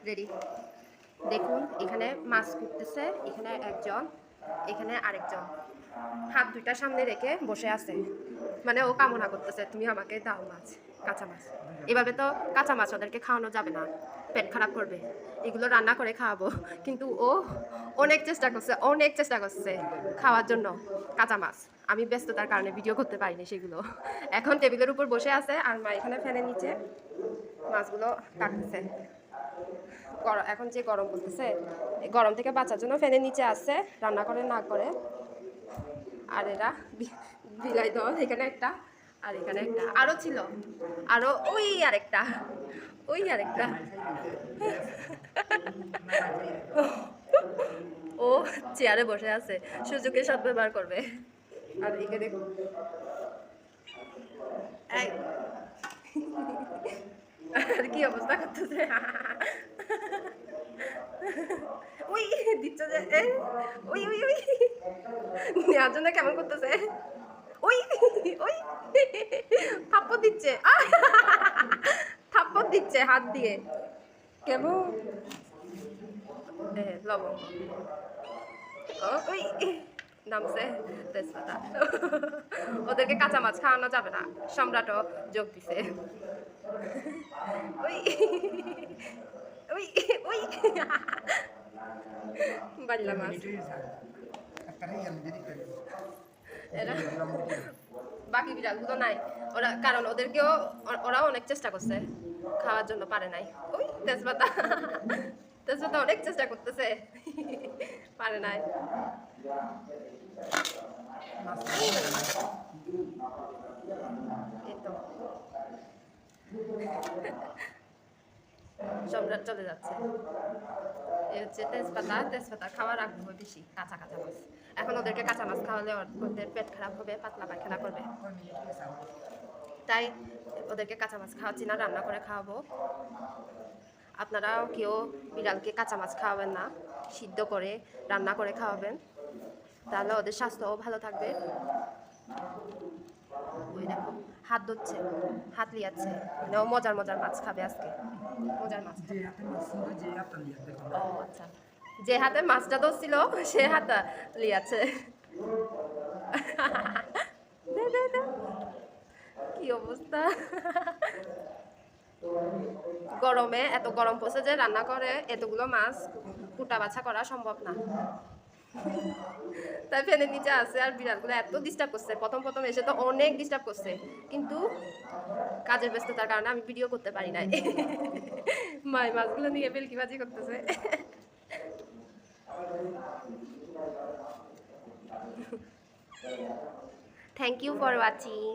Ready. দেখুন এখানে মাছ কুটতেছে, এখানে একজন, এখানে আরেকজন হাত দুইটা সামনে রেখে বসে আছে, মানে ও কামনা করতেছে তুমি আমাকে দাও মাছ, কাঁচা মাছ। এভাবে তো কাঁচা মাছ ওদেরকে খাওয়ানো যাবে না, পেট খারাপ করবে। এগুলো রান্না করে খাওয়াবো, কিন্তু ও অনেক চেষ্টা করছে খাওয়ার জন্য কাঁচা মাছ। আমি ব্যস্ততার কারণে ভিডিও করতে পারিনি সেগুলো। এখন টেবিলের উপর বসে আছে আর মা এখানে ফ্যানের নিচে মাছগুলো কাটতেছে। এখন যে গরম পড়তেছে, এই গরম থেকে বাঁচার জন্য ফ্যানের নিচে আসছে, রান্না করে না করে। আর এরা বিলাই দল, এখানে একটা আর এখানে একটা আরো ছিল, আরো ওই আরেকটা ও চেয়ারে বসে আছে, সুযোগের সদ্ব্যবহার করবে। আর এখানে এই আর কি অবস্থা করতেছে, ওই দিচ্ছে যে ওই ওই ওই নেওয়ার জন্য কেমন করতেছে, ওই ওই থাপ্পড় দিচ্ছে, থাপ্পড় দিচ্ছে হাত দিয়ে কেমন লবঙ্গ। ওই নামছে তেজপাতা। ওদেরকে কাঁচা মাছ খাওয়ানো যাবে না, সম্রাটও যোগ দিছে। ওই ওই ওই বাল্লা মাছ। এরা বাকি বিড়ালগুলো নাই, ওরা কারণ ওরাও অনেক চেষ্টা করছে খাওয়ার জন্য, পারে নাই। ওই তেজপাতা, তেজপাতা অনেক চেষ্টা করতেছে, পারে নাই। এই তো সম্রাট চলে যাচ্ছে। এই হচ্ছে তেজপাতা, তেজপাতা খাওয়ার আগ্রহ বেশি কাঁচা কাঁচা মাছ। এখন ওদেরকে কাঁচা মাছ খাওয়ালে ওদের পেট খারাপ হবে, পাতলা পায়খানা করবে। তাই ওদেরকে কাঁচা মাছ খাওয়াচ্ছি না, রান্না করে খাওয়াবো। আপনারাও কেউ বিড়ালকে কাঁচা মাছ খাওয়াবেন না, সিদ্ধ করে রান্না করে খাওয়াবেন, তাহলে ওদের স্বাস্থ্যও ভালো থাকবে। ওই দেখো হাত ধুচ্ছে, হাত লিয়াচ্ছে, মানে ও মজার মজার মাছ খাবে আজকে, মজার মাছ খাবে। ও আচ্ছা, যে হাতে মাছটা ধরছিল সে হাতটা লিয়াচ্ছে। কি অবস্থা, গরমে এত গরম পড়ছে যে রান্না করে এতগুলো মাছ কুটা বাছা করা সম্ভব না। তাই ফ্যানের নিচে আছে, আর বিড়ালগুলো এত ডিস্টার্ব করছে, প্রথম প্রথম এসে তো অনেক ডিস্টার্ব করছে, কিন্তু কাজের ব্যস্ততার কারণে আমি ভিডিও করতে পারি নাই। মাই মাছগুলো নিয়ে বেলকিবাজি করতেছে। Thank you for watching.